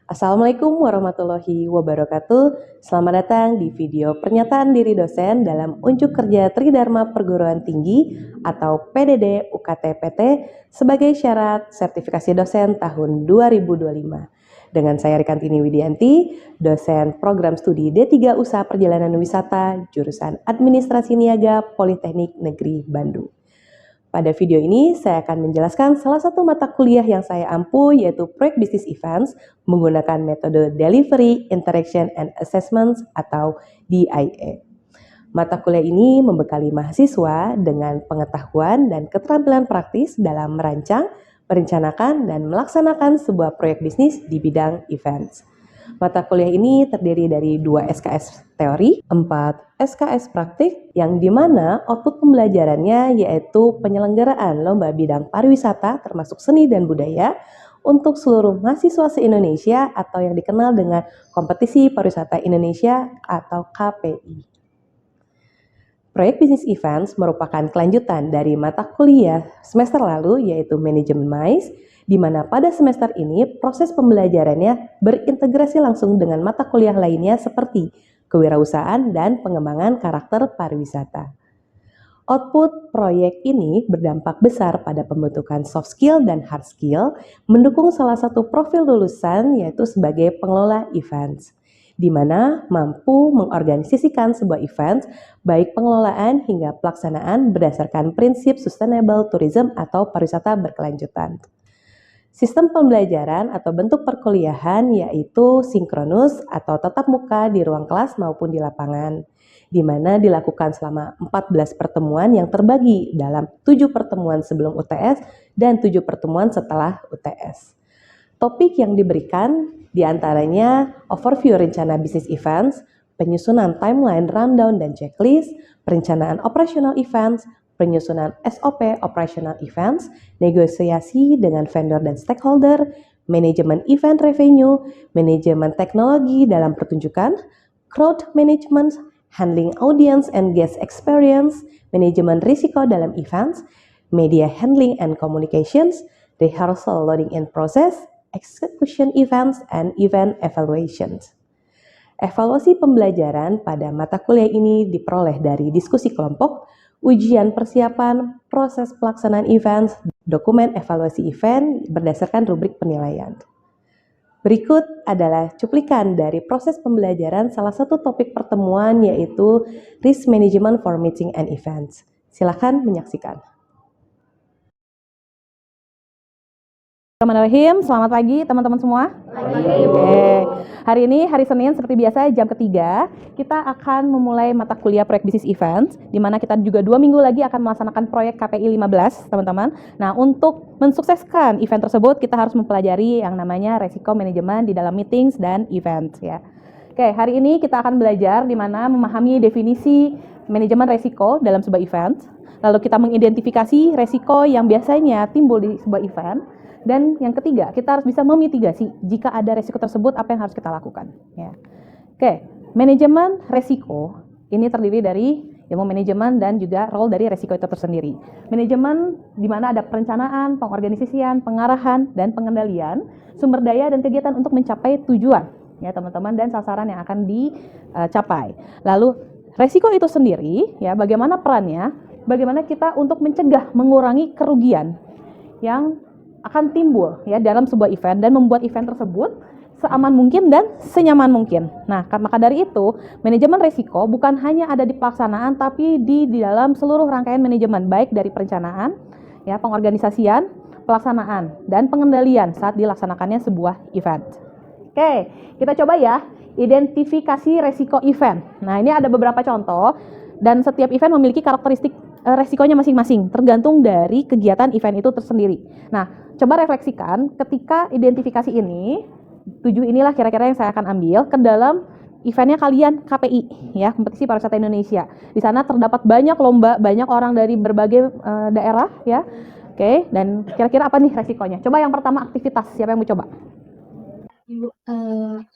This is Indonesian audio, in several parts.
Assalamualaikum warahmatullahi wabarakatuh. Selamat datang di video pernyataan diri dosen dalam Unjuk Kerja Tridharma Perguruan Tinggi atau PDD UKT-PT sebagai syarat sertifikasi dosen tahun 2025. Dengan saya Rikantini Widianti, dosen program studi D3 Usaha Perjalanan Wisata, jurusan Administrasi Niaga Politeknik Negeri Bandung. Pada video ini, saya akan menjelaskan salah satu mata kuliah yang saya ampu, yaitu Proyek Business Events menggunakan metode Delivery, Interaction, and Assessments atau DIA. Mata kuliah ini membekali mahasiswa dengan pengetahuan dan keterampilan praktis dalam merancang, merencanakan, dan melaksanakan sebuah proyek bisnis di bidang events. Mata kuliah ini terdiri dari 2 SKS teori, 4 SKS praktik, yang dimana output pembelajarannya yaitu penyelenggaraan lomba bidang pariwisata termasuk seni dan budaya untuk seluruh mahasiswa se-Indonesia atau yang dikenal dengan Kompetisi Pariwisata Indonesia atau KPI. Proyek Business Events merupakan kelanjutan dari mata kuliah semester lalu yaitu Manajemen MICE, di mana pada semester ini proses pembelajarannya berintegrasi langsung dengan mata kuliah lainnya seperti kewirausahaan dan pengembangan karakter pariwisata. Output proyek ini berdampak besar pada pembentukan soft skill dan hard skill, mendukung salah satu profil lulusan yaitu sebagai pengelola events, di mana mampu mengorganisasikan sebuah event, baik pengelolaan hingga pelaksanaan berdasarkan prinsip sustainable tourism atau pariwisata berkelanjutan. Sistem pembelajaran atau bentuk perkuliahan yaitu sinkronus atau tatap muka di ruang kelas maupun di lapangan, di mana dilakukan selama 14 pertemuan yang terbagi dalam 7 pertemuan sebelum UTS dan 7 pertemuan setelah UTS. Topik yang diberikan diantaranya overview rencana bisnis events, penyusunan timeline rundown dan checklist, perencanaan operasional events, penyusunan SOP operational events, negosiasi dengan vendor dan stakeholder, manajemen event revenue, manajemen teknologi dalam pertunjukan, crowd management, handling audience and guest experience, manajemen risiko dalam events, media handling and communications, rehearsal loading in process, execution events, and event evaluations. Evaluasi pembelajaran pada mata kuliah ini diperoleh dari diskusi kelompok, ujian persiapan, proses pelaksanaan events, dokumen evaluasi event berdasarkan rubrik penilaian. Berikut adalah cuplikan dari proses pembelajaran salah satu topik pertemuan yaitu Risk Management for Meeting and Events. Silakan menyaksikan. Bismillahirrahmanirrahim, selamat pagi teman-teman semua. Hari ini hari Senin seperti biasa jam ketiga kita akan memulai mata kuliah proyek bisnis events, di mana kita juga 2 minggu lagi akan melaksanakan proyek KPI 15 teman-teman. Nah, untuk mensukseskan event tersebut kita harus mempelajari yang namanya resiko manajemen di dalam meetings dan events ya. Oke, hari ini kita akan belajar di mana memahami definisi manajemen resiko dalam sebuah event, lalu kita mengidentifikasi resiko yang biasanya timbul di sebuah event. Dan yang ketiga, kita harus bisa memitigasi jika ada resiko tersebut, apa yang harus kita lakukan. Ya. Oke, manajemen resiko ini terdiri dari ilmu manajemen dan juga role dari resiko itu tersendiri. Manajemen di mana ada perencanaan, pengorganisasian, pengarahan, dan pengendalian sumber daya dan kegiatan untuk mencapai tujuan, ya teman-teman, dan sasaran yang akan dicapai. Lalu resiko itu sendiri, ya bagaimana perannya, bagaimana kita untuk mencegah, mengurangi kerugian yang akan timbul ya dalam sebuah event dan membuat event tersebut seaman mungkin dan senyaman mungkin. Nah, maka dari itu, manajemen risiko bukan hanya ada di pelaksanaan tapi di dalam seluruh rangkaian manajemen, baik dari perencanaan, ya, pengorganisasian, pelaksanaan dan pengendalian saat dilaksanakannya sebuah event. Oke, kita coba ya identifikasi resiko event. Nah, ini ada beberapa contoh dan setiap event memiliki karakteristik resikonya masing-masing tergantung dari kegiatan event itu tersendiri. Nah, coba refleksikan ketika identifikasi ini, 7 inilah kira-kira yang saya akan ambil ke dalam eventnya kalian KPI, ya, Kompetisi Pariwisata Indonesia. Di sana terdapat banyak lomba, banyak orang dari berbagai daerah, ya. Oke, dan kira-kira apa nih resikonya? Coba yang pertama aktivitas, siapa yang mau coba? Ibu,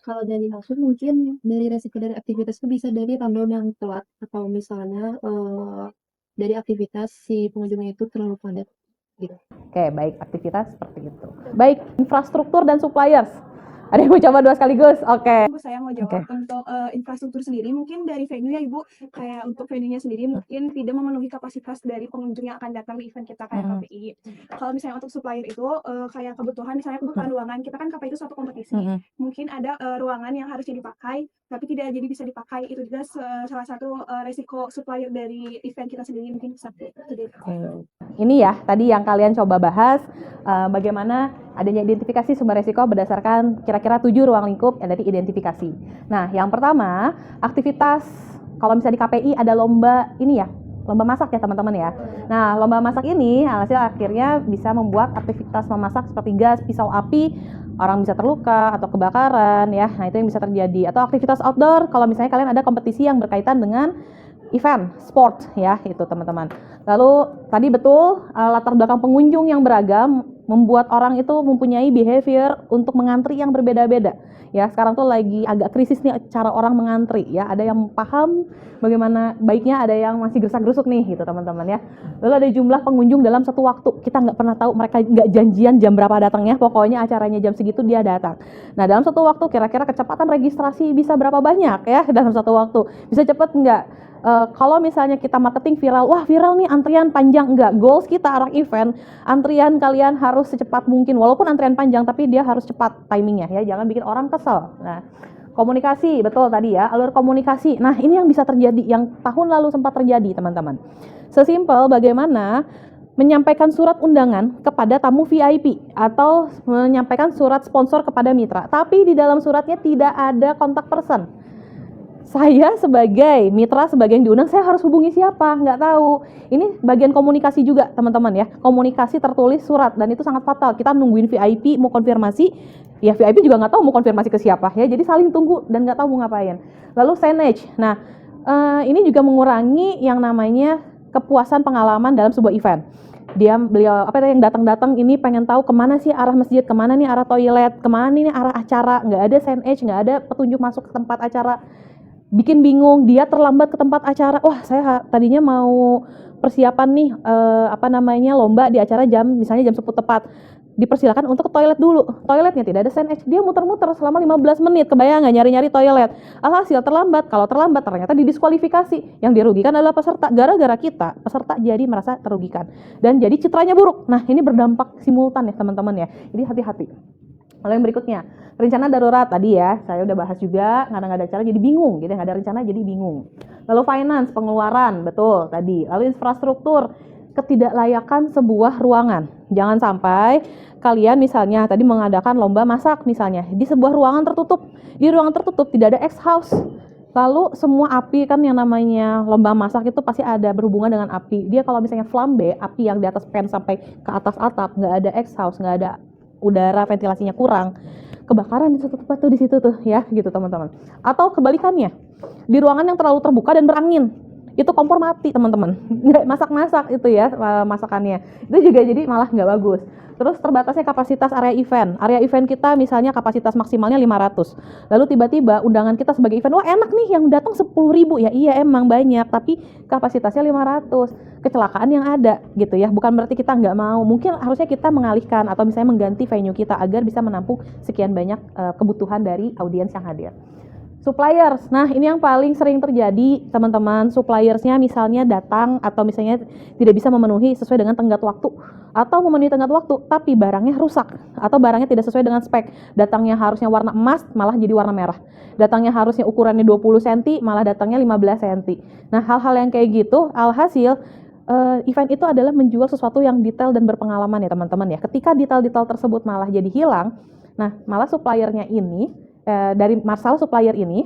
kalau dari aku mungkin dari resiko dari aktivitas itu bisa dari rundown yang telat atau misalnya dari aktivitas si pengunjungnya itu terlalu padat gitu. Oke, baik, aktivitas seperti itu. Baik, infrastruktur dan suppliers. Ada yang mau coba 2 sekaligus? Oke. Ibu, saya mau jawab untuk infrastruktur sendiri mungkin dari venue ya Ibu, kayak untuk venue-nya sendiri mungkin tidak memenuhi kapasitas dari pengunjung yang akan datang di event kita kayak KPI. Kalau misalnya untuk supplier itu kayak kebutuhan ruangan, kita kan KPI itu suatu kompetisi. Mungkin ada ruangan yang harusnya dipakai tapi tidak jadi bisa dipakai. Itu juga salah satu resiko supplier dari event kita sendiri mungkin satu. Ini ya tadi yang kalian coba bahas bagaimana adanya identifikasi sumber resiko berdasarkan kira-kira 7 ruang lingkup yang dari identifikasi. Nah, yang pertama, aktivitas kalau misalnya di KPI ada lomba ini ya, lomba masak ya teman-teman ya. Nah, lomba masak ini hasil akhirnya bisa membuat aktivitas memasak seperti gas, pisau api, orang bisa terluka atau kebakaran ya. Nah, itu yang bisa terjadi. Atau aktivitas outdoor kalau misalnya kalian ada kompetisi yang berkaitan dengan event, sport ya, itu teman-teman. Lalu tadi betul latar belakang pengunjung yang beragam membuat orang itu mempunyai behavior untuk mengantri yang berbeda-beda. Ya, sekarang tuh lagi agak krisis nih cara orang mengantri ya. Ada yang paham bagaimana baiknya, ada yang masih gersak-gerusuk nih gitu teman-teman ya. Lalu ada jumlah pengunjung dalam satu waktu. Kita nggak pernah tahu mereka nggak janjian jam berapa datangnya. Pokoknya acaranya jam segitu dia datang. Nah, dalam satu waktu kira-kira kecepatan registrasi bisa berapa banyak ya dalam satu waktu? Bisa cepat nggak? Kalau misalnya kita marketing viral, wah viral nih antrian panjang, enggak. Goals kita arah event, antrian kalian harus secepat mungkin. Walaupun antrian panjang, tapi dia harus cepat timingnya ya. Jangan bikin orang kesel. Nah, komunikasi, betul tadi ya, alur komunikasi. Nah, ini yang bisa terjadi, yang tahun lalu sempat terjadi teman-teman. Sesimpel bagaimana menyampaikan surat undangan kepada tamu VIP atau menyampaikan surat sponsor kepada mitra. Tapi di dalam suratnya tidak ada kontak person. Saya sebagai mitra, sebagai yang diundang, saya harus hubungi siapa? Nggak tahu. Ini bagian komunikasi juga teman-teman ya. Komunikasi tertulis surat dan itu sangat fatal. Kita nungguin VIP mau konfirmasi, ya VIP juga nggak tahu mau konfirmasi ke siapa ya. Jadi saling tunggu dan nggak tahu mau ngapain. Lalu signage. Nah, ini juga mengurangi yang namanya kepuasan pengalaman dalam sebuah event. Beliau yang datang-datang ini pengen tahu kemana sih arah masjid, kemana nih arah toilet, kemana nih arah acara. Nggak ada signage, nggak ada petunjuk masuk ke tempat acara. Bikin bingung, dia terlambat ke tempat acara. Wah, saya tadinya mau persiapan nih lomba di acara misalnya jam 10 tepat. Dipersilakan untuk ke toilet dulu. Toiletnya tidak ada signage. Dia muter-muter selama 15 menit. Kebayang nggak nyari-nyari toilet. Alhasil terlambat. Kalau terlambat ternyata didiskualifikasi. Yang dirugikan adalah peserta. Gara-gara kita, peserta jadi merasa terugikan. Dan jadi citranya buruk. Nah, ini berdampak simultan ya teman-teman ya. Jadi hati-hati. Lalu yang berikutnya, rencana darurat tadi ya, saya udah bahas juga, nggak ada acara jadi bingung, gitu, nggak ada rencana jadi bingung. Lalu finance, pengeluaran, betul tadi. Lalu infrastruktur, ketidaklayakan sebuah ruangan. Jangan sampai kalian misalnya tadi mengadakan lomba masak misalnya, di sebuah ruangan tertutup. Di ruangan tertutup tidak ada X-house. Lalu semua api kan yang namanya lomba masak itu pasti ada berhubungan dengan api. Dia kalau misalnya flambe, api yang di atas pan sampai ke atas atap, nggak ada X-house, nggak ada udara ventilasinya kurang, kebakaran di satu tempat tuh di situ tuh ya gitu teman-teman. Atau kebalikannya, di ruangan yang terlalu terbuka dan berangin, itu kompor mati teman-teman, nggak masak-masak itu ya masakannya, itu juga jadi malah nggak bagus. Terus terbatasnya kapasitas area event kita misalnya kapasitas maksimalnya 500, lalu tiba-tiba undangan kita sebagai event, wah enak nih yang datang 10.000 ya, iya emang banyak tapi kapasitasnya 500, kecelakaan yang ada gitu ya, bukan berarti kita nggak mau, mungkin harusnya kita mengalihkan atau misalnya mengganti venue kita agar bisa menampung sekian banyak kebutuhan dari audiens yang hadir. Suppliers, nah ini yang paling sering terjadi teman-teman. Suppliersnya misalnya datang atau misalnya tidak bisa memenuhi sesuai dengan tenggat waktu, atau memenuhi tenggat waktu tapi barangnya rusak atau barangnya tidak sesuai dengan spek. Datangnya harusnya warna emas malah jadi warna merah, datangnya harusnya ukurannya 20 cm malah datangnya 15 cm. Nah, hal-hal yang kayak gitu, alhasil event itu adalah menjual sesuatu yang detail dan berpengalaman ya teman-teman ya. Ketika detail-detail tersebut malah jadi hilang, nah malah suppliernya ini dari masalah supplier ini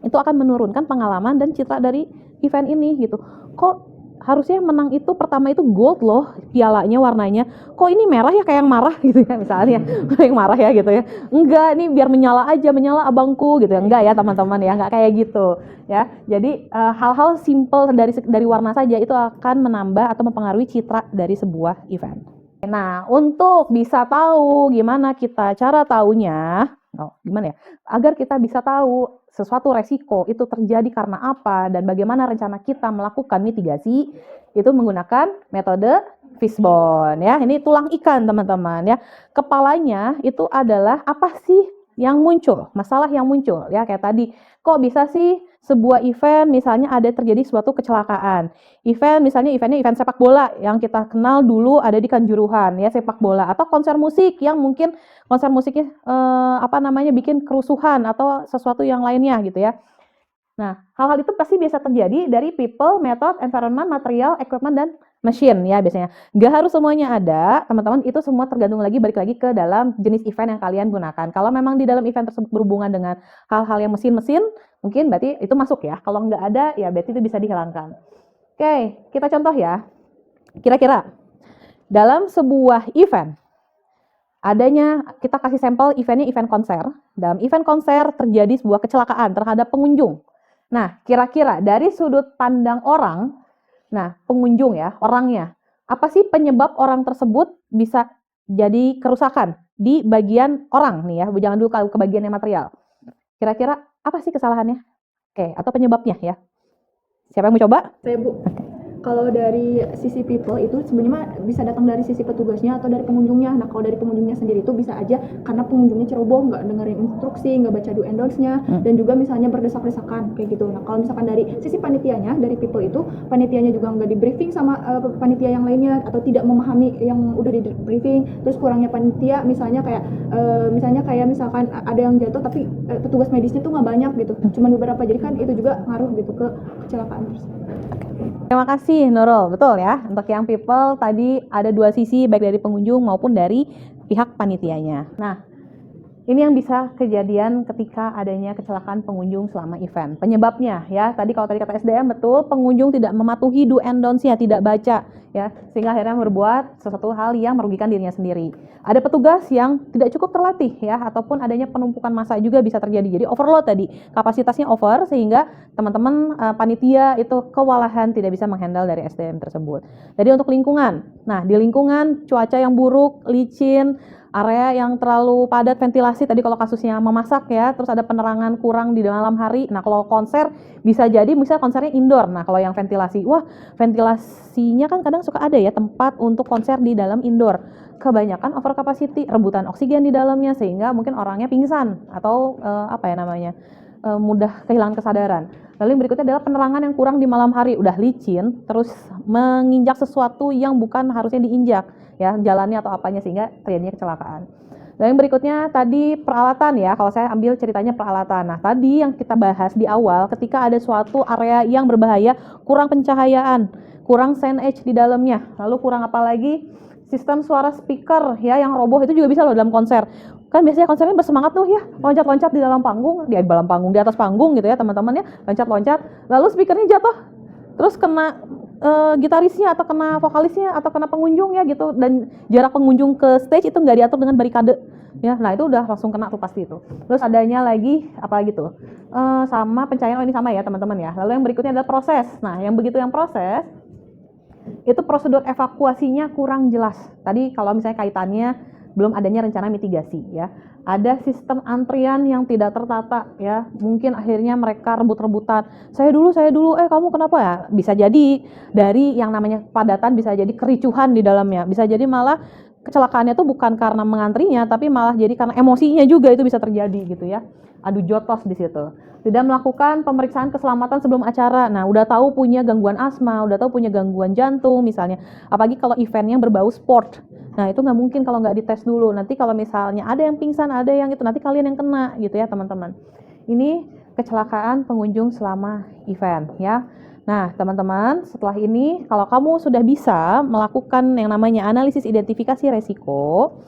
itu akan menurunkan pengalaman dan citra dari event ini gitu. Kok harusnya menang itu pertama itu gold loh pialanya warnanya, kok ini merah ya kayak yang marah gitu ya misalnya, kayak yang marah ya gitu ya. Enggak, ini biar menyala aja, menyala abangku gitu ya. Enggak ya teman-teman ya, enggak kayak gitu ya. Jadi hal-hal simple dari warna saja itu akan menambah atau mempengaruhi citra dari sebuah event. Nah, untuk bisa tahu gimana kita cara taunya, gimana ya, agar kita bisa tahu sesuatu resiko itu terjadi karena apa dan bagaimana rencana kita melakukan mitigasi, itu menggunakan metode fishbone ya. Ini tulang ikan teman-teman ya. Kepalanya itu adalah apa sih yang muncul, masalah yang muncul ya kayak tadi. Kok bisa sih sebuah event misalnya ada terjadi suatu kecelakaan. Misalnya eventnya event sepak bola yang kita kenal dulu ada di Kanjuruhan ya, sepak bola, atau konser musik yang mungkin konser musiknya bikin kerusuhan atau sesuatu yang lainnya gitu ya. Nah, hal-hal itu pasti biasa terjadi dari people, method, environment, material, equipment, dan machine ya biasanya. Nggak harus semuanya ada, teman-teman, itu semua tergantung balik lagi ke dalam jenis event yang kalian gunakan. Kalau memang di dalam event tersebut berhubungan dengan hal-hal yang mesin-mesin, mungkin berarti itu masuk ya. Kalau nggak ada, ya berarti itu bisa dihilangkan. Oke, kita contoh ya. Kira-kira dalam sebuah event, kita kasih sampel eventnya event konser. Dalam event konser terjadi sebuah kecelakaan terhadap pengunjung. Nah, kira-kira dari sudut pandang orang, pengunjung ya, orangnya, apa sih penyebab orang tersebut bisa jadi kerusakan di bagian orang nih ya, jangan dulu ke bagian yang material. Kira-kira apa sih kesalahannya? Oke, atau penyebabnya ya? Siapa yang mau coba? Saya Bu. Kalau dari sisi people itu sebenarnya bisa datang dari sisi petugasnya atau dari pengunjungnya. Nah, kalau dari pengunjungnya sendiri itu bisa aja karena pengunjungnya ceroboh, nggak dengerin instruksi, nggak baca do and don'ts-nya, dan juga misalnya berdesak-desakan kayak gitu. Nah, kalau misalkan dari sisi panitianya, dari people itu, panitianya juga nggak di briefing sama panitia yang lainnya atau tidak memahami yang udah di briefing. Terus kurangnya panitia misalnya kayak misalkan ada yang jatuh tapi petugas medisnya tuh nggak banyak gitu, cuma beberapa, jadi kan itu juga ngaruh gitu ke kecelakaan tersebut. Terima kasih Nurul, betul ya. Untuk yang people tadi ada dua sisi, baik dari pengunjung maupun dari pihak panitianya. Nah, ini yang bisa kejadian ketika adanya kecelakaan pengunjung selama event. Penyebabnya ya, kalau tadi kata SDM betul, pengunjung tidak mematuhi do and don'ts-nya, tidak baca ya, sehingga akhirnya berbuat sesuatu hal yang merugikan dirinya sendiri. Ada petugas yang tidak cukup terlatih ya, ataupun adanya penumpukan massa juga bisa terjadi. Jadi overload tadi, kapasitasnya over sehingga teman-teman panitia itu kewalahan tidak bisa menghandle dari SDM tersebut. Jadi untuk lingkungan, nah di lingkungan cuaca yang buruk, licin, area yang terlalu padat, ventilasi tadi kalau kasusnya memasak ya, terus ada penerangan kurang di malam hari. Nah kalau konser bisa jadi misalnya konsernya indoor. Nah kalau yang ventilasinya kan kadang suka ada ya tempat untuk konser di dalam indoor. Kebanyakan over capacity, rebutan oksigen di dalamnya sehingga mungkin orangnya pingsan atau mudah kehilangan kesadaran. Lalu yang berikutnya adalah penerangan yang kurang di malam hari, udah licin, terus menginjak sesuatu yang bukan harusnya diinjak ya, jalannya atau apanya sehingga terjadinya kecelakaan. Dan yang berikutnya tadi peralatan ya, kalau saya ambil ceritanya peralatan. Nah tadi yang kita bahas di awal, ketika ada suatu area yang berbahaya, kurang pencahayaan, kurang signage di dalamnya, lalu kurang apa lagi? Sistem suara speaker ya yang roboh itu juga bisa loh dalam konser. Kan biasanya konsernya bersemangat tuh ya, loncat-loncat di dalam panggung, di atas panggung gitu ya teman-teman ya, loncat-loncat, lalu speakernya jatuh, terus kena gitarisnya atau kena vokalisnya atau kena pengunjung ya gitu, dan jarak pengunjung ke stage itu nggak diatur dengan barikade ya, nah itu udah langsung kena tuh pasti itu. Terus adanya lagi apalagi tuh sama pencahayaan, ini sama ya teman-teman ya. Lalu yang berikutnya adalah proses. Nah yang proses itu prosedur evakuasinya kurang jelas. Tadi kalau misalnya kaitannya belum adanya rencana mitigasi ya. Ada sistem antrian yang tidak tertata ya. Mungkin akhirnya mereka rebut-rebutan. Saya dulu, kamu kenapa ya? Bisa jadi dari yang namanya padatan, bisa jadi kericuhan di dalamnya. Bisa jadi malah kecelakaannya tuh bukan karena mengantrinya, tapi malah jadi karena emosinya juga itu bisa terjadi gitu ya. Adu jotos di situ. Tidak melakukan pemeriksaan keselamatan sebelum acara. Nah, udah tahu punya gangguan asma, udah tahu punya gangguan jantung misalnya. Apalagi kalau eventnya berbau sport. Nah, itu nggak mungkin kalau nggak dites dulu. Nanti kalau misalnya ada yang pingsan, ada yang itu, nanti kalian yang kena gitu ya teman-teman. Ini kecelakaan pengunjung selama event ya. Nah, teman-teman, setelah ini kalau kamu sudah bisa melakukan yang namanya analisis identifikasi resiko,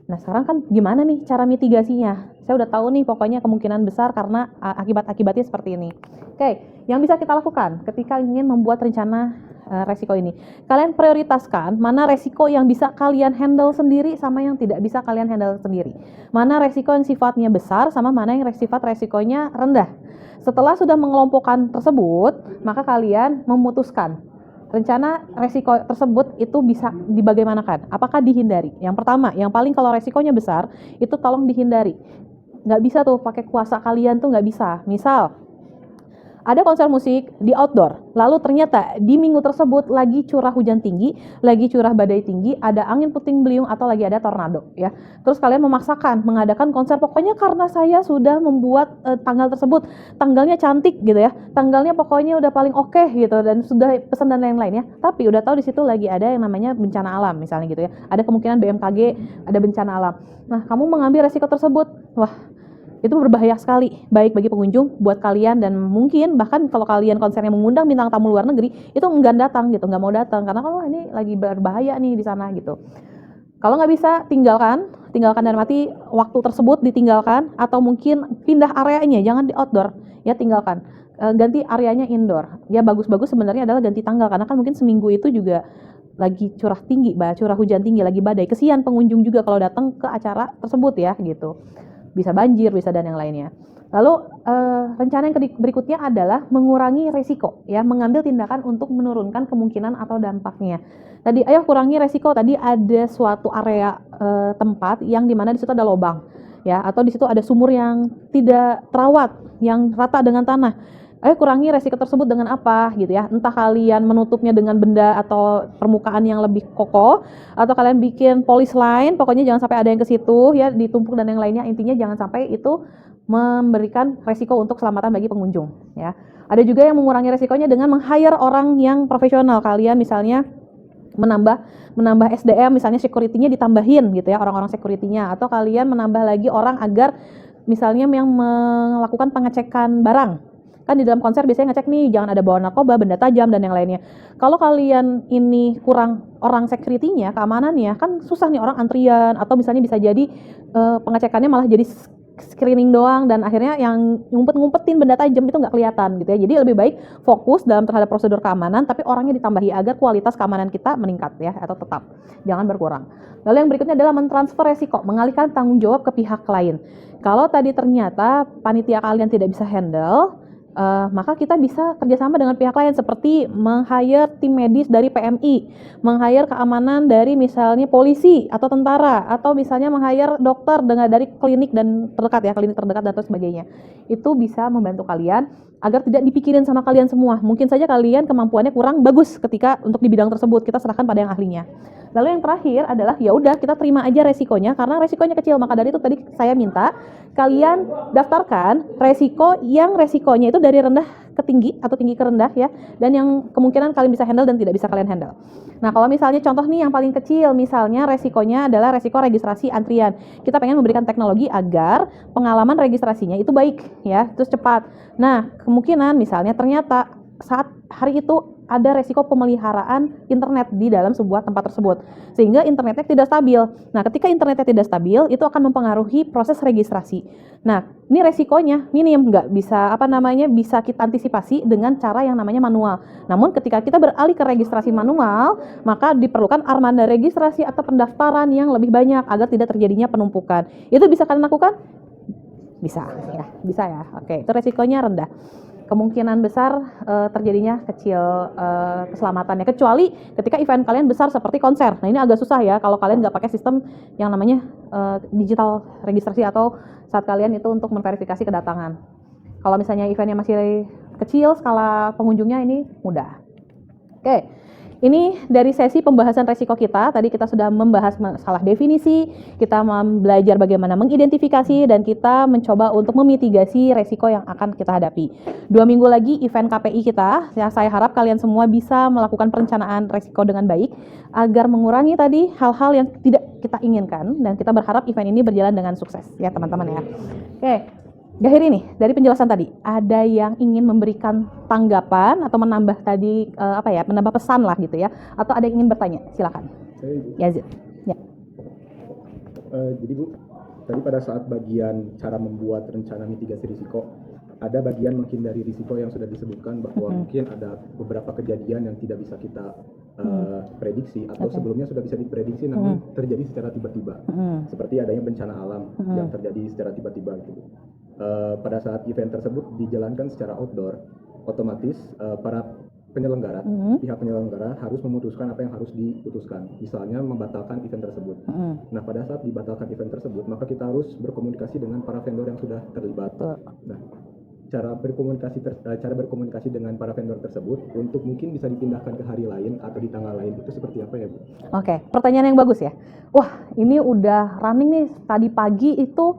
nah sekarang kan gimana nih cara mitigasinya? Saya udah tahu nih pokoknya kemungkinan besar karena akibat-akibatnya seperti ini. Oke, yang bisa kita lakukan ketika ingin membuat rencana resiko ini. Kalian prioritaskan mana resiko yang bisa kalian handle sendiri sama yang tidak bisa kalian handle sendiri. Mana resiko yang sifatnya besar sama mana yang sifat resikonya rendah. Setelah sudah mengelompokkan tersebut, maka kalian memutuskan rencana resiko tersebut itu bisa dibagaimanakan. Apakah dihindari? Yang pertama, yang paling kalau resikonya besar, itu tolong dihindari. Nggak bisa tuh pakai kuasa kalian tuh nggak bisa. Misal, ada konser musik di outdoor, lalu ternyata di minggu tersebut lagi curah hujan tinggi, lagi curah badai tinggi, ada angin puting beliung atau lagi ada tornado ya. Terus kalian memaksakan mengadakan konser, pokoknya karena saya sudah membuat tanggal tersebut, tanggalnya cantik gitu ya, tanggalnya pokoknya udah paling oke gitu, dan sudah pesan dan lain-lain ya. Tapi udah tahu di situ lagi ada yang namanya bencana alam misalnya gitu ya, ada kemungkinan BMKG ada bencana alam. Nah, kamu mengambil resiko tersebut, wah itu berbahaya sekali, baik bagi pengunjung, buat kalian, dan mungkin bahkan kalau kalian konsernya mengundang bintang tamu luar negeri, itu enggan datang gitu, nggak mau datang karena kalau ini lagi berbahaya nih di sana gitu. Kalau nggak bisa, tinggalkan dan mati waktu tersebut, ditinggalkan, atau mungkin pindah areanya, jangan di outdoor ya, tinggalkan. Ganti areanya indoor. Ya bagus-bagus sebenarnya adalah ganti tanggal, karena kan mungkin seminggu itu juga lagi curah tinggi, curah hujan tinggi, lagi badai. Kesian pengunjung juga kalau datang ke acara tersebut ya gitu. Bisa banjir, bisa dan yang lainnya. Lalu rencana yang berikutnya adalah mengurangi resiko ya, mengambil tindakan untuk menurunkan kemungkinan atau dampaknya. Tadi ayo kurangi resiko, tadi ada suatu area tempat yang dimana di situ ada lubang ya, atau di situ ada sumur yang tidak terawat, yang rata dengan tanah. Ayo kurangi resiko tersebut dengan apa gitu ya, entah kalian menutupnya dengan benda atau permukaan yang lebih kokoh, atau kalian bikin polis line, pokoknya jangan sampai ada yang ke situ ya, ditumpuk dan yang lainnya. Intinya jangan sampai itu memberikan resiko untuk keselamatan bagi pengunjung ya. Ada juga yang mengurangi resikonya dengan meng-hire orang yang profesional. Kalian misalnya menambah SDM, misalnya security-nya ditambahin gitu ya, orang-orang security-nya, atau kalian menambah lagi orang agar misalnya yang melakukan pengecekan barang. Kan di dalam konser biasanya ngecek nih, jangan ada bawa narkoba, benda tajam dan yang lainnya. Kalau kalian ini kurang orang security-nya, keamanannya, kan susah nih, orang antrian, atau misalnya bisa jadi pengecekannya malah jadi screening doang, dan akhirnya yang ngumpet-ngumpetin benda tajam itu nggak kelihatan gitu ya. Jadi lebih baik fokus dalam terhadap prosedur keamanan, tapi orangnya ditambahi agar kualitas keamanan kita meningkat ya, atau tetap jangan berkurang. Lalu yang berikutnya adalah mentransfer resiko, mengalihkan tanggung jawab ke pihak lain. Kalau tadi ternyata panitia kalian tidak bisa handle, maka kita bisa kerjasama dengan pihak lain, seperti meng-hire tim medis dari PMI, meng-hire keamanan dari misalnya polisi atau tentara, atau misalnya meng-hire dokter dari klinik dan terdekat ya, klinik terdekat dan sebagainya. Itu bisa membantu kalian agar tidak dipikirin sama kalian semua. Mungkin saja kalian kemampuannya kurang bagus ketika untuk di bidang tersebut, kita serahkan pada yang ahlinya. Lalu yang terakhir adalah ya udah, kita terima aja resikonya karena resikonya kecil. Maka dari itu tadi saya minta kalian daftarkan resiko yang resikonya itu dari rendah ke tinggi atau tinggi ke rendah ya, dan yang kemungkinan kalian bisa handle dan tidak bisa kalian handle. Nah, kalau misalnya contoh nih yang paling kecil, misalnya resikonya adalah resiko registrasi antrian. Kita pengen memberikan teknologi agar pengalaman registrasinya itu baik ya, terus cepat. Nah, kemungkinan misalnya ternyata saat hari itu ada resiko pemeliharaan internet di dalam sebuah tempat tersebut, sehingga internetnya tidak stabil. Nah, ketika internetnya tidak stabil, itu akan mempengaruhi proses registrasi. Nah, ini resikonya minim, nggak bisa bisa kita antisipasi dengan cara yang namanya manual. Namun ketika kita beralih ke registrasi manual, maka diperlukan armada registrasi atau pendaftaran yang lebih banyak agar tidak terjadinya penumpukan. Itu bisa kalian lakukan? Bisa ya. Oke, itu resikonya rendah. Kemungkinan besar terjadinya kecil keselamatannya, kecuali ketika event kalian besar seperti konser. Nah, ini agak susah ya kalau kalian nggak pakai sistem yang namanya digital registrasi, atau saat kalian itu untuk memverifikasi kedatangan. Kalau misalnya eventnya masih kecil, skala pengunjungnya, ini mudah. Oke. Ini dari sesi pembahasan resiko kita. Tadi kita sudah membahas masalah definisi, kita belajar bagaimana mengidentifikasi, dan kita mencoba untuk memitigasi resiko yang akan kita hadapi. 2 minggu lagi event KPI kita. Ya, saya harap kalian semua bisa melakukan perencanaan resiko dengan baik agar mengurangi tadi hal-hal yang tidak kita inginkan, dan kita berharap event ini berjalan dengan sukses ya teman-teman ya. Oke. Di akhir ini, dari penjelasan tadi, ada yang ingin memberikan tanggapan atau menambah tadi menambah pesan lah gitu ya, atau ada yang ingin bertanya? Silakan. Yazid. Ya. Jadi Bu, tadi pada saat bagian cara membuat rencana mitigasi risiko, ada bagian menghindari risiko yang sudah disebutkan bahwa mungkin ada beberapa kejadian yang tidak bisa kita prediksi, atau sebelumnya sudah bisa diprediksi namun terjadi secara tiba-tiba, seperti adanya bencana alam yang terjadi secara tiba-tiba gitu. Pada saat event tersebut dijalankan secara outdoor, otomatis para penyelenggara, pihak penyelenggara harus memutuskan apa yang harus diputuskan, misalnya membatalkan event tersebut. Nah, pada saat dibatalkan event tersebut, maka kita harus berkomunikasi dengan para vendor yang sudah terlibat. Nah, cara berkomunikasi dengan para vendor tersebut untuk mungkin bisa dipindahkan ke hari lain atau di tanggal lain itu seperti apa ya Bu? Oke, pertanyaan yang bagus ya. Wah, ini udah running nih, tadi pagi itu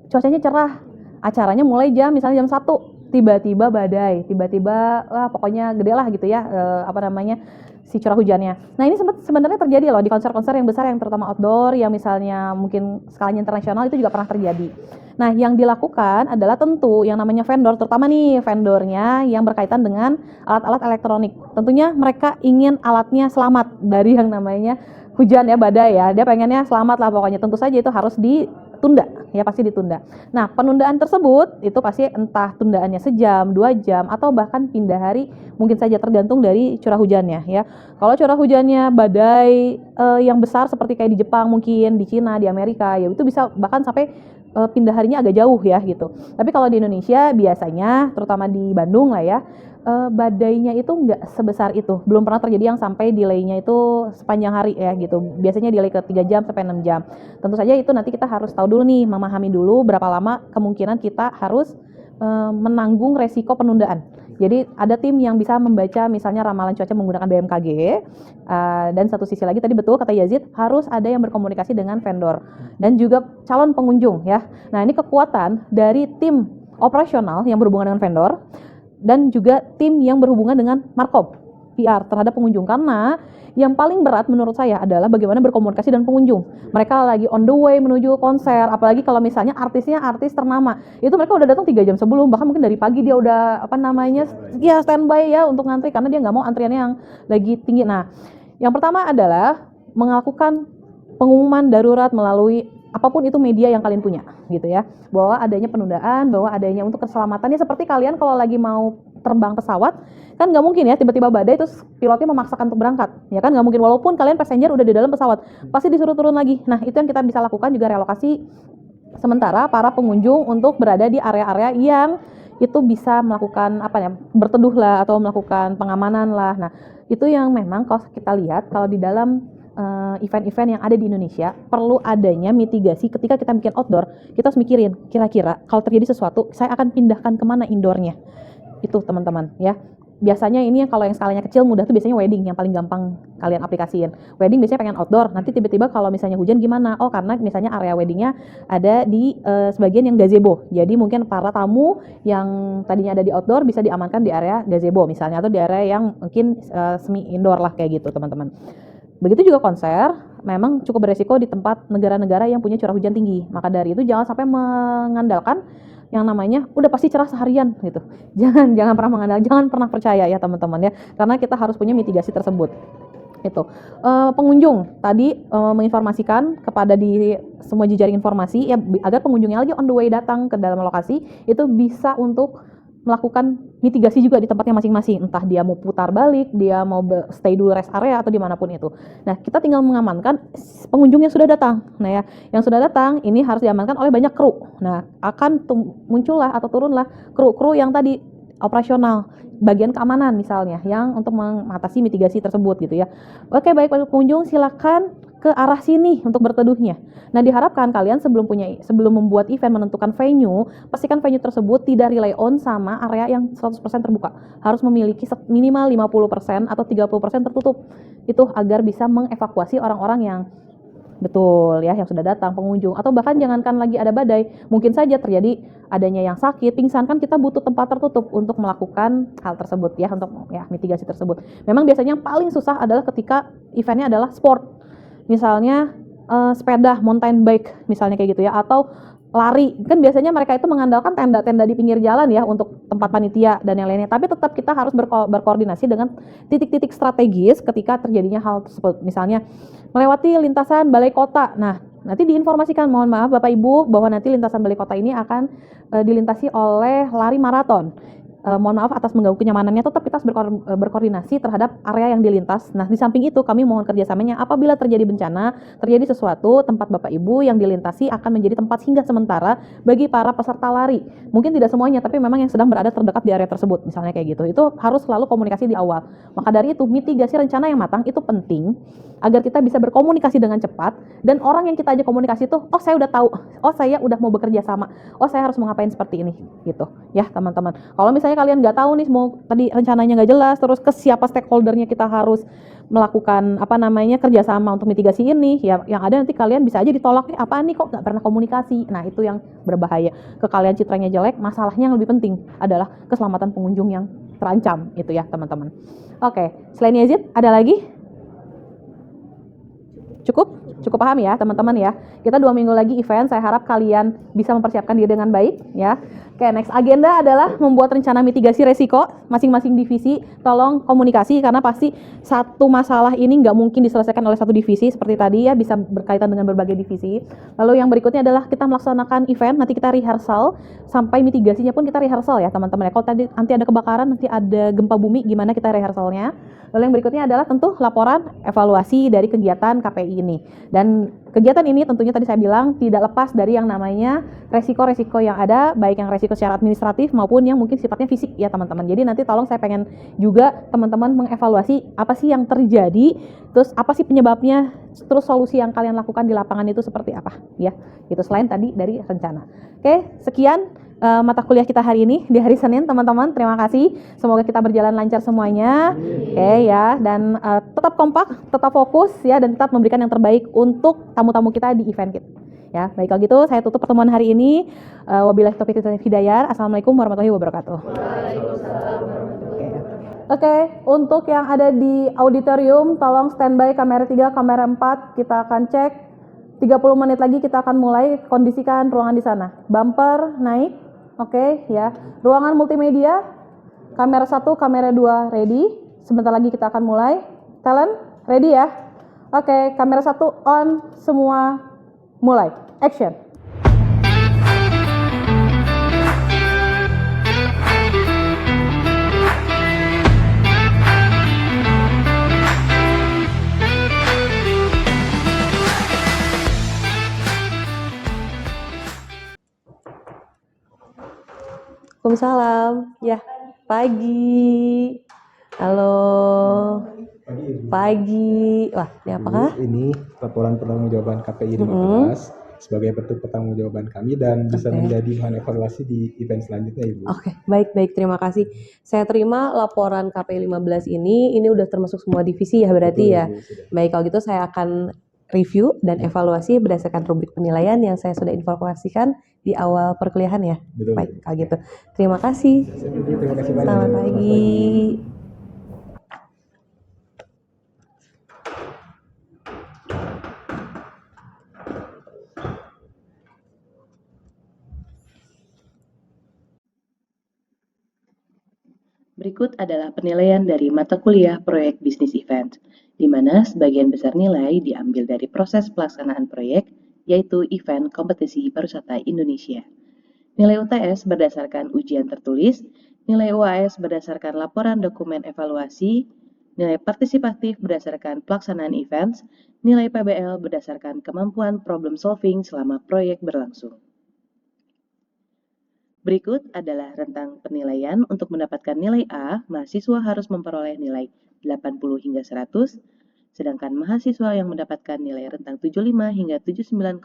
cuacanya cerah, acaranya mulai misalnya jam 1, tiba-tiba badai, tiba-tiba pokoknya gede lah gitu ya, si curah hujannya. Nah ini sebenarnya terjadi loh di konser-konser yang besar yang terutama outdoor, yang misalnya mungkin skalanya internasional itu juga pernah terjadi. Nah yang dilakukan adalah tentu yang namanya vendor, terutama nih vendornya yang berkaitan dengan alat-alat elektronik. Tentunya mereka ingin alatnya selamat dari yang namanya hujan ya, badai ya. Dia pengennya selamat lah pokoknya. Tentu saja itu harus ditunda, ya pasti ditunda. Nah penundaan tersebut itu pasti entah tundaannya sejam, 2 jam, atau bahkan pindah hari, mungkin saja tergantung dari curah hujannya ya. Kalau curah hujannya badai yang besar seperti kayak di Jepang mungkin, di Cina, di Amerika, ya itu bisa bahkan sampai pindah harinya agak jauh ya gitu. Tapi kalau di Indonesia biasanya, terutama di Bandung lah ya, badainya itu nggak sebesar itu. Belum pernah terjadi yang sampai delay-nya itu sepanjang hari ya gitu. Biasanya delay ke 3 jam sampai 6 jam. Tentu saja itu nanti kita harus tahu dulu nih, memahami dulu berapa lama kemungkinan kita harus menanggung resiko penundaan. Jadi ada tim yang bisa membaca misalnya ramalan cuaca menggunakan BMKG, dan satu sisi lagi tadi betul kata Yazid, harus ada yang berkomunikasi dengan vendor dan juga calon pengunjung ya. Nah ini kekuatan dari tim operasional yang berhubungan dengan vendor dan juga tim yang berhubungan dengan markop PR terhadap pengunjung, karena yang paling berat menurut saya adalah bagaimana berkomunikasi dengan pengunjung. Mereka lagi on the way menuju konser, apalagi kalau misalnya artisnya artis ternama, itu mereka udah datang 3 jam sebelum, bahkan mungkin dari pagi dia udah standby ya untuk ngantri, karena dia nggak mau antriannya yang lagi tinggi. Nah yang pertama adalah melakukan pengumuman darurat melalui apapun itu media yang kalian punya gitu ya, bahwa adanya penundaan, bahwa adanya untuk keselamatannya. Seperti kalian kalau lagi mau terbang pesawat, kan nggak mungkin ya tiba-tiba badai terus pilotnya memaksakan untuk berangkat, ya kan nggak mungkin, walaupun kalian passenger udah di dalam pesawat, pasti disuruh turun lagi. Nah itu yang kita bisa lakukan juga, relokasi sementara para pengunjung untuk berada di area-area yang itu bisa melakukan berteduh lah atau melakukan pengamanan lah. Nah itu yang memang kalau kita lihat kalau di dalam event-event yang ada di Indonesia perlu adanya mitigasi. Ketika kita bikin outdoor, kita harus mikirin kira-kira kalau terjadi sesuatu saya akan pindahkan kemana indoornya. Itu teman-teman ya. Biasanya ini kalau yang skalanya kecil mudah tuh biasanya wedding yang paling gampang kalian aplikasiin. Wedding biasanya pengen outdoor, nanti tiba-tiba kalau misalnya hujan gimana? Oh karena misalnya area weddingnya ada di sebagian yang gazebo, jadi mungkin para tamu yang tadinya ada di outdoor bisa diamankan di area gazebo misalnya, atau di area yang mungkin semi indoor lah kayak gitu teman-teman. Begitu juga konser, memang cukup beresiko di tempat negara-negara yang punya curah hujan tinggi. Maka dari itu jangan sampai mengandalkan yang namanya udah pasti cerah seharian gitu. Jangan pernah mengandalkan, jangan pernah percaya ya teman-teman ya. Karena kita harus punya mitigasi tersebut. Itu pengunjung tadi menginformasikan kepada di semua jejaring informasi ya, agar pengunjungnya lagi on the way datang ke dalam lokasi itu bisa untuk melakukan mitigasi juga di tempatnya masing-masing, entah dia mau putar balik, dia mau stay dulu rest area atau dimanapun itu. Nah kita tinggal mengamankan pengunjung yang sudah datang. Nah ya, yang sudah datang ini harus diamankan oleh banyak kru. Nah akan muncullah atau turunlah kru-kru yang tadi operasional, bagian keamanan misalnya, yang untuk mengatasi mitigasi tersebut gitu ya. Oke baik pengunjung, silakan ke arah sini untuk berteduhnya. Nah diharapkan kalian sebelum membuat event, menentukan venue, pastikan venue tersebut tidak rely on sama area yang 100% terbuka. Harus memiliki minimal 50% atau 30% tertutup. Itu agar bisa mengevakuasi orang-orang yang betul ya, yang sudah datang, pengunjung, atau bahkan jangankan lagi ada badai, mungkin saja terjadi adanya yang sakit, pingsan, kan kita butuh tempat tertutup untuk melakukan hal tersebut ya, untuk ya mitigasi tersebut. Memang biasanya yang paling susah adalah ketika eventnya adalah sport, misalnya sepeda, mountain bike misalnya kayak gitu ya, atau lari, kan biasanya mereka itu mengandalkan tenda-tenda di pinggir jalan ya untuk tempat panitia dan yang lainnya. Tapi tetap kita harus berkoordinasi dengan titik-titik strategis ketika terjadinya hal tersebut. Misalnya melewati lintasan balai kota. Nah, nanti diinformasikan, mohon maaf Bapak Ibu, bahwa nanti lintasan balai kota ini akan dilintasi oleh lari maraton. mohon maaf atas mengganggu kenyamanannya, tetap kita harus berkoordinasi terhadap area yang dilintas. Nah, di samping itu kami mohon kerjasamanya apabila terjadi bencana, terjadi sesuatu, tempat Bapak Ibu yang dilintasi akan menjadi tempat singgah sementara bagi para peserta lari. Mungkin tidak semuanya, tapi memang yang sedang berada terdekat di area tersebut, misalnya kayak gitu. Itu harus selalu komunikasi di awal. Maka dari itu, mitigasi rencana yang matang itu penting agar kita bisa berkomunikasi dengan cepat, dan orang yang kita ajak komunikasi itu, oh saya udah tahu, oh saya udah mau bekerja sama, oh saya harus mengapain seperti ini, gitu ya teman-teman. Kalau misalnya kalian nggak tahu nih, mau tadi rencananya nggak jelas, terus ke siapa stakeholdernya kita harus melakukan kerjasama untuk mitigasi ini, ya yang ada nanti kalian bisa aja ditolak, apaan nih kok nggak pernah komunikasi. Nah itu yang berbahaya. Ke kalian citranya jelek, masalahnya yang lebih penting adalah keselamatan pengunjung yang terancam, itu ya teman-teman. Oke, selain Yazid ada lagi? Cukup paham ya teman-teman ya. Kita 2 minggu lagi event, saya harap kalian bisa mempersiapkan diri dengan baik ya. Oke, next agenda adalah membuat rencana mitigasi resiko masing-masing divisi. Tolong komunikasi karena pasti satu masalah ini nggak mungkin diselesaikan oleh satu divisi seperti tadi ya, bisa berkaitan dengan berbagai divisi. Lalu yang berikutnya adalah kita melaksanakan event, nanti kita rehearsal sampai mitigasinya pun kita rehearsal ya teman-teman ya. Kalau tadi nanti ada kebakaran, nanti ada gempa bumi, gimana kita rehearsalnya. Lalu yang berikutnya adalah tentu laporan evaluasi dari kegiatan KPI ini. Dan kegiatan ini tentunya tadi saya bilang tidak lepas dari yang namanya resiko-resiko yang ada, baik yang resiko secara administratif maupun yang mungkin sifatnya fisik ya teman-teman. Jadi nanti tolong saya pengen juga teman-teman mengevaluasi apa sih yang terjadi, terus apa sih penyebabnya, terus solusi yang kalian lakukan di lapangan itu seperti apa ya. Itu selain tadi dari rencana. Oke, sekian mata kuliah kita hari ini di hari Senin teman-teman. Terima kasih, semoga kita berjalan lancar semuanya. Oke ya, dan tetap kompak, tetap fokus ya, dan tetap memberikan yang terbaik untuk tamu-tamu kita di event kita ya. Baik, kalau gitu saya tutup pertemuan hari ini. Wabillahi taufiq wal hidayah. Assalamualaikum warahmatullahi wabarakatuh. Oke, untuk yang ada di auditorium tolong standby kamera 3, kamera 4, kita akan cek 30 menit lagi kita akan mulai. Kondisikan ruangan di sana. Bumper naik. Oke ya, ruangan multimedia, kamera 1, kamera 2 ready. Sebentar lagi kita akan mulai. Talent ready ya. Oke, kamera 1 on, semua mulai. Action. Waalaikumsalam. Ya, pagi. Halo. Pagi. Wah, ini apakah? Ini laporan pertanggungjawaban KPI 15 sebagai bentuk pertanggungjawaban kami dan bisa menjadi bahan evaluasi di event selanjutnya, Ibu. Oke, baik, terima kasih. Saya terima laporan KPI 15 ini udah termasuk semua divisi ya berarti. Betul, ya. Sudah. Baik, kalau gitu saya akan review dan evaluasi berdasarkan rubrik penilaian yang saya sudah informasikan di awal perkuliahan ya. Betul. Baik, kalau gitu. Terima kasih. Terima kasih banyak. Selamat pagi. Berikut adalah penilaian dari mata kuliah proyek bisnis event, di mana sebagian besar nilai diambil dari proses pelaksanaan proyek, yaitu event kompetisi pariwisata Indonesia. Nilai UTS berdasarkan ujian tertulis, nilai UAS berdasarkan laporan dokumen evaluasi, nilai partisipatif berdasarkan pelaksanaan events, nilai PBL berdasarkan kemampuan problem solving selama proyek berlangsung. Berikut adalah rentang penilaian. Untuk mendapatkan nilai A, mahasiswa harus memperoleh nilai 80 hingga 100, sedangkan mahasiswa yang mendapatkan nilai rentang 75 hingga 79,9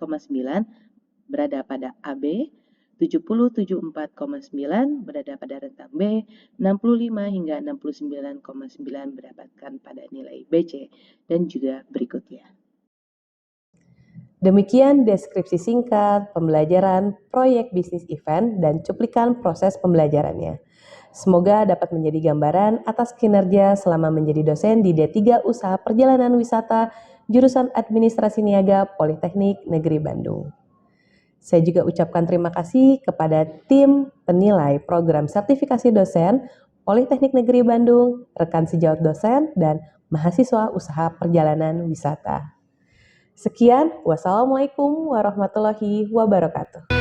berada pada AB, 70,74,9 berada pada rentang B, 65 hingga 69,9 mendapatkan pada nilai BC, dan juga berikutnya. Demikian deskripsi singkat pembelajaran proyek bisnis event dan cuplikan proses pembelajarannya. Semoga dapat menjadi gambaran atas kinerja selama menjadi dosen di D3 Usaha Perjalanan Wisata jurusan Administrasi Niaga Politeknik Negeri Bandung. Saya juga ucapkan terima kasih kepada tim penilai program sertifikasi dosen Politeknik Negeri Bandung, rekan sejawat dosen, dan mahasiswa usaha perjalanan wisata. Sekian, wassalamualaikum warahmatullahi wabarakatuh.